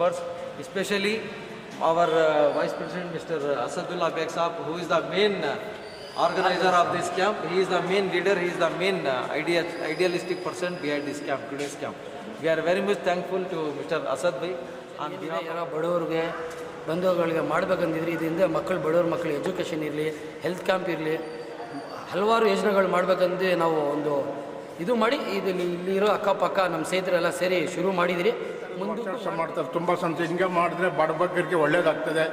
members, especially our Vice President Mr. Asadullah Beg Saab, who is the main organizer of this camp. He is the main leader, he is the main idealistic person behind this camp, today's camp. We are very much thankful to Mr. Asad Bhai on behalf of ಬಡವರಿಗೆ ಬಂಧುಗಳಿಗೆ ಮಾಡಬೇಕಂದಿದ್ರೆ ಇದರಿಂದ ಮಕ್ಕಳು ಬಡವ್ರ ಮಕ್ಕಳು education ಇರಲಿ, health camp ಇರಲಿ, ಹಲವಾರು ಯೋಜನೆಗಳು ಮಾಡಬೇಕಂದು ನಾವು ಒಂದು ಇದು ಮಾಡಿ ಇಲ್ಲಿರೋ ಅಕ್ಕಪಕ್ಕ ನಮ್ಮ ಸ್ನೇಹಿತರೆಲ್ಲ ಸೇರಿ ಶುರು ಮಾಡಿದಿರಿ. ಮುಂದೆ ಕೆಲಸ ಮಾಡ್ತಾರೆ, ತುಂಬ ಸಂತೋಷ. ಹಿಂಗೆ ಮಾಡಿದ್ರೆ ಬಡಬಗ್ಗರಿಗೆ ಒಳ್ಳೇದಾಗ್ತದೆ.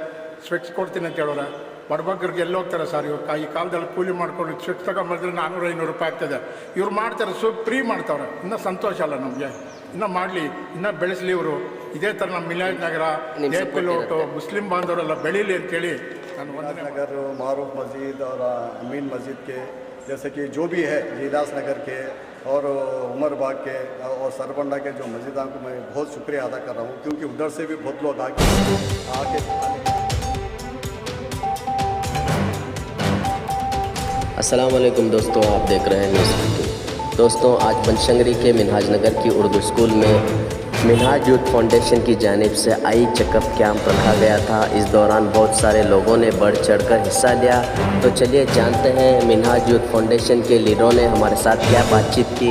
ಸ್ವೆಟ್ಸ್ ಕೊಡ್ತೀನಿ ಅಂತ ಹೇಳೋರೆ, ಬಡಬಗ್ಗರಿಗೆ ಎಲ್ಲಿ ಹೋಗ್ತಾರೆ ಸರ್? ಇವ್ರು ಈ ಕಾಲದಲ್ಲಿ ಕೂಲಿ ಮಾಡ್ಕೊಂಡು ಸ್ವೆಟ್ಸ್ ತಗೊಂಬಂದ್ರೆ 400-500 ರೂಪಾಯಿ ಆಗ್ತದೆ. ಇವ್ರು ಮಾಡ್ತಾರೆ, ಫ್ರೀ ಮಾಡ್ತಾವ್ರೆ. ಇನ್ನೂ ಸಂತೋಷ ಅಲ್ಲ ನಮಗೆ, ಇನ್ನೂ ಮಾಡಲಿ, ಇನ್ನೂ ಬೆಳೆಸಲಿ ಇವರು. ಇದೇ ಥರ ನಮ್ಮ ಮಿಲಾದ್ ನಗರ, ಏಪಿಲೋಟು, ಮುಸ್ಲಿಂ ಬಾಂಧವರೆಲ್ಲ ಬೆಳೀಲಿ ಅಂತೇಳಿ ನಾನು ವಂದನೆ. नगर मारूफ मस्जिद और अमीन मस्जिद के जैसे कि जो भी है जीदास नगर के और उमर बाग के और सरबंडा के जो मस्जिदों को मैं बहुत शुक्रिया अदा कर रहा हूँ, क्योंकि उधर से भी बहुत लोग आके अस्सलाम वालेकुम दोस्तों, आप देख रहे हैं न्यूज़ 15। दोस्तों, आज बनशंकरी के मिनहाज नगर की उर्दू स्कूल में मिनहाज यूथ फाउंडेशन की जानिब से आई चेकअप कैंप रखा गया था। इस दौरान बहुत सारे लोगों ने बढ़ चढ़कर हिस्सा लिया। तो चलिए जानते हैं मिनहाज यूथ फाउंडेशन के लीडरों ने हमारे साथ क्या बातचीत की।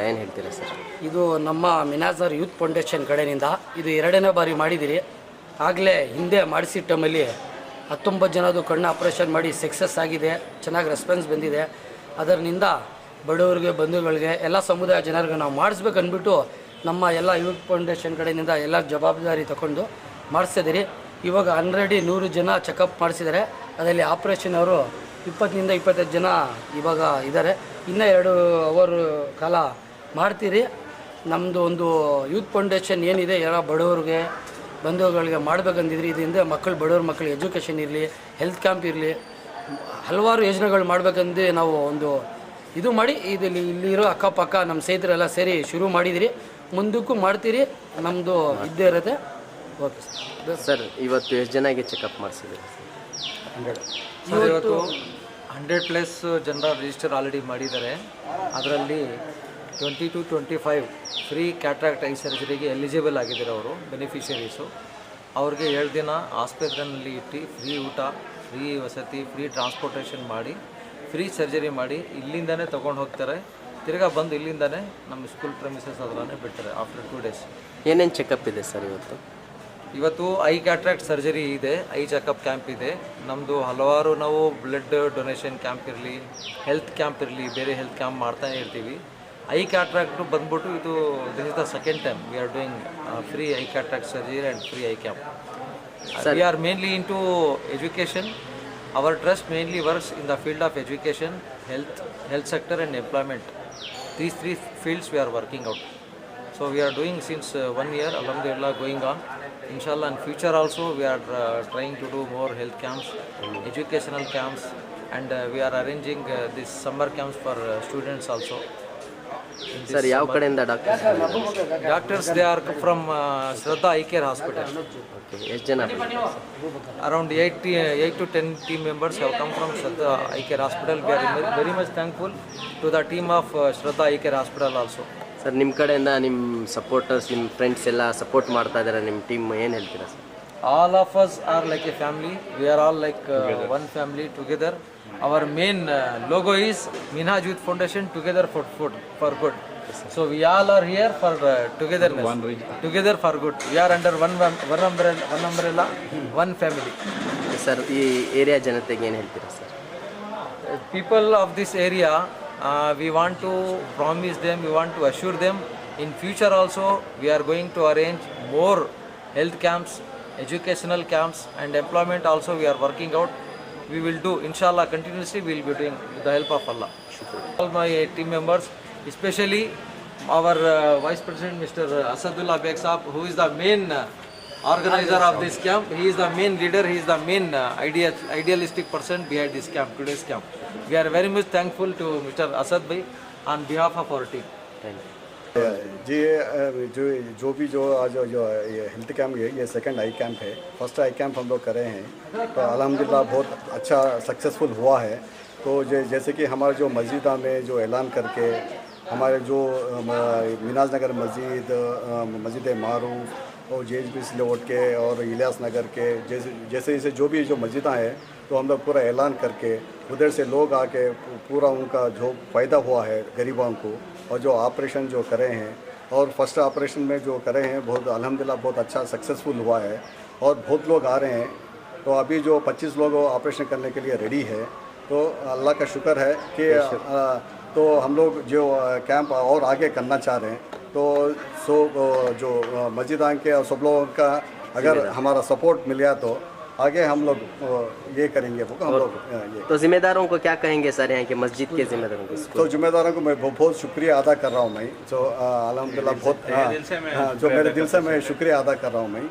ಏನು ಹೇಳ್ತೀರಾ ಸರ್? ಇದು ನಮ್ಮ ಮಿನಾಜರ್ ಯೂತ್ ಫೌಂಡೇಶನ್ ಕಡೆಯಿಂದ ಇದು 2ನೇ ಬಾರಿ ಮಾಡಿದಿರಿ. ಆಗಲೇ ಹಿಂದೆ ಮಾಡಿಸಿದ ಟೈಮಲ್ಲಿ 19 ಜನದು ಕಣ್ಣು ಆಪ್ರೇಷನ್ ಮಾಡಿ ಸಕ್ಸಸ್ ಆಗಿದೆ, ಚೆನ್ನಾಗಿ ರೆಸ್ಪಾನ್ಸ್ ಬಂದಿದೆ. ಅದರಿಂದ ಬಡವರಿಗೆ ಬಂಧುಗಳಿಗೆ ಎಲ್ಲ ಸಮುದಾಯ ಜನರಿಗೆ ನಾವು ಮಾಡಿಸ್ಬೇಕು ಅಂದ್ಬಿಟ್ಟು ನಮ್ಮ ಎಲ್ಲ ಯೂತ್ ಫೌಂಡೇಶನ್ ಕಡೆಯಿಂದ ಎಲ್ಲ ಜವಾಬ್ದಾರಿ ತಗೊಂಡು ಮಾಡಿಸ್ತಿದ್ದೀರಿ. ಇವಾಗ ಆಲ್ರೆಡಿ 100 ಜನ ಚೆಕಪ್ ಮಾಡಿಸಿದ್ದಾರೆ. ಅದರಲ್ಲಿ ಆಪ್ರೇಷನ್ ಅವರು 20ನಿಂದ 25 ಜನ ಇವಾಗ ಇದ್ದಾರೆ. ಇನ್ನೂ 2 ಅವರ್ ಕಾಲ ಮಾಡ್ತೀರಿ. ನಮ್ಮದು ಒಂದು ಯೂತ್ ಫೌಂಡೇಶನ್ ಏನಿದೆ ಎಲ್ಲ ಬಡವರಿಗೆ ಬಂಧುಗಳಿಗೆ ಮಾಡಬೇಕಂದಿದ್ರಿ. ಇದರಿಂದ ಬಡವ್ರ ಮಕ್ಕಳು ಎಜುಕೇಷನ್ ಇರಲಿ, ಹೆಲ್ತ್ ಕ್ಯಾಂಪ್ ಇರಲಿ, ಹಲವಾರು ಯೋಜನೆಗಳು ಮಾಡಬೇಕಂದು ನಾವು ಒಂದು ಇದು ಮಾಡಿ ಇಲ್ಲಿರೋ ಅಕ್ಕಪಕ್ಕ ನಮ್ಮ ಸ್ನೇಹಿತರೆಲ್ಲ ಸೇರಿ ಶುರು ಮಾಡಿದಿರಿ. ಮುಂದಕ್ಕೂ ಮಾಡ್ತೀರಿ, ನಮ್ಮದು ಇದ್ದೇ ಇರುತ್ತೆ. ಓಕೆ ಸರ್, ಇವತ್ತು ಎಷ್ಟು ಜನಕ್ಕೆ ಚೆಕಪ್ ಮಾಡಿಸಿದ್ದೀರಿ? 100. ಇವತ್ತು 100+ ಜನರ ರಿಜಿಸ್ಟರ್ ಆಲ್ರೆಡಿ ಮಾಡಿದ್ದಾರೆ. ಅದರಲ್ಲಿ 20 to 25 ಫ್ರೀ ಕ್ಯಾಟ್ರಾಕ್ಟ್ ಐ ಸರ್ಜರಿಗೆ ಎಲಿಜಿಬಲ್ ಆಗಿದ್ದಾರೆ ಅವರು ಬೆನಿಫಿಷರೀಸು. ಅವ್ರಿಗೆ 7 ದಿನ ಆಸ್ಪತ್ರೆಯಲ್ಲಿ ಇಟ್ಟು ಫ್ರೀ ಊಟ, ಫ್ರೀ ವಸತಿ, ಫ್ರೀ ಟ್ರಾನ್ಸ್ಪೋರ್ಟೇಷನ್ ಮಾಡಿ, ಫ್ರೀ ಸರ್ಜರಿ ಮಾಡಿ ಇಲ್ಲಿಂದನೇ ತೊಗೊಂಡು ಹೋಗ್ತಾರೆ. ತಿರ್ಗಾ ಬಂದು ಇಲ್ಲಿಂದನೇ ನಮ್ಮ ಸ್ಕೂಲ್ ಪ್ರೆಮಿಸಸ್ ಅದರಲ್ಲೇ ಬಿಡ್ತಾರೆ ಆಫ್ಟರ್ 2 days. ಏನೇನು ಚೆಕಪ್ ಇದೆ ಸರ್ ಇವತ್ತು ಐ ಕ್ಯಾಟ್ರಾಕ್ಟ್ ಸರ್ಜರಿ ಇದೆ, ಐ ಚೆಕಪ್ ಕ್ಯಾಂಪ್ ಇದೆ ನಮ್ಮದು. ಹಲವಾರು ನಾವು ಬ್ಲಡ್ ಡೊನೇಷನ್ ಕ್ಯಾಂಪ್ ಇರಲಿ, ಹೆಲ್ತ್ ಕ್ಯಾಂಪ್ ಇರಲಿ, ಬೇರೆ ಹೆಲ್ತ್ ಕ್ಯಾಂಪ್ ಮಾಡ್ತಾನೆ ಇರ್ತೀವಿ. ಐ ಕ್ಯಾಟ್ರಾಕ್ಟು ಬಂದ್ಬಿಟ್ಟು ಇದು this is the second time we are doing free I cataract surgery and free I camp. We are mainly into education. Our trust mainly works in the field of education, health sector and employment. These 3 fields we are working out. So we are doing since 1 year, alhamdulillah, going on. Inshallah in future also we are trying to do more health camps, educational camps, and we are arranging this summer camps for students also. Sir, ಯಾವ ಕಡೆಯಿಂದ Doctors they are from Shraddha Eye Care Hospital. ಎಷ್ಟು ಜನ? Around 8 to 10 team members have come from Shraddha Eye Care Hospital. We are very much thankful to the team of Shraddha Eye Care Hospital also. Sir, ನಿಮ್ಮ ಕಡೆಯಿಂದ ನಿಮ್ಮ supporters, ನಿಮ್ಮ friends ಎಲ್ಲ support ಮಾಡ್ತಾ ಇದ್ದಾರೆ. ನಿಮ್ಮ ಟೀಮ್ ಏನು ಹೇಳ್ತೀರಾ sir? All of us are like a family. We are all like one family together. Our main logo is Minhaj Youth Foundation, together for good. So we all are here for togetherness, together for good. We are under one umbrella, one family. Sir, ಈ area ಜನತೆಗೆ ಏನು ಹೇಳ್ತೀರಾ sir? People of this area, we want to promise them, we want to assure them in future also we are going to arrange more health camps, educational camps, and employment also we are working out. We will do, inshallah, continuously we will be doing with the help of Allah. All my team members, especially our Vice President Mr. Asadullah Beg Saab, who is the main organizer of this camp. He is the main leader, he is the main idealistic person behind this camp, today's camp. We are very much thankful to Mr. Asad Bhai on behalf of our team. Thank you. जी जो भी आज जो ये health camp ये second आई camp है. First आई camp हम लोग कर रहे हैं, तो अल्हम्दुलिल्लाह बहुत अच्छा सक्सेसफुल हुआ है. तो जैसे कि हमारे जो मस्जिदा में जो ऐलान करके हमारे जो मीनाज नगर मस्जिद, मस्जिद मारूफ और JHB सिलोट के और इलियास नगर के जैसे जो भी जो मस्जिदें हैं, तो हम लोग पूरा ऐलान करके उधर से लोग आके पूरा उनका जो फ़ायदा हुआ है गरीबों को, और जो ऑपरेशन जो करे हैं और फर्स्ट ऑपरेशन में जो करे हैं बहुत अल्हम्दुलिल्लाह बहुत अच्छा सक्सेसफुल हुआ है और बहुत लोग आ रहे हैं। तो अभी जो 25 लोग ऑपरेशन करने के लिए रेडी है, तो अल्लाह का शुक्र है कि तो हम लोग जो कैंप और आगे करना चाह रहे हैं। तो जो मस्जिदां के और सब लोगों का अगर हमारा सपोर्ट मिल गया तो आगे हम लोग ये करेंगे हम लोग ये। तो जिम्मेदारों को क्या कहेंगे सर, यहाँ के मस्जिद के जिम्मेदारों को? तो जिम्मेदारों को मैं बहुत शुक्रिया अदा कर रहा हूँ मैं, जो अल्हम्दुलिल्लाह बहुत जो मेरे दिल से मैं शुक्रिया अदा कर रहा हूँ मैं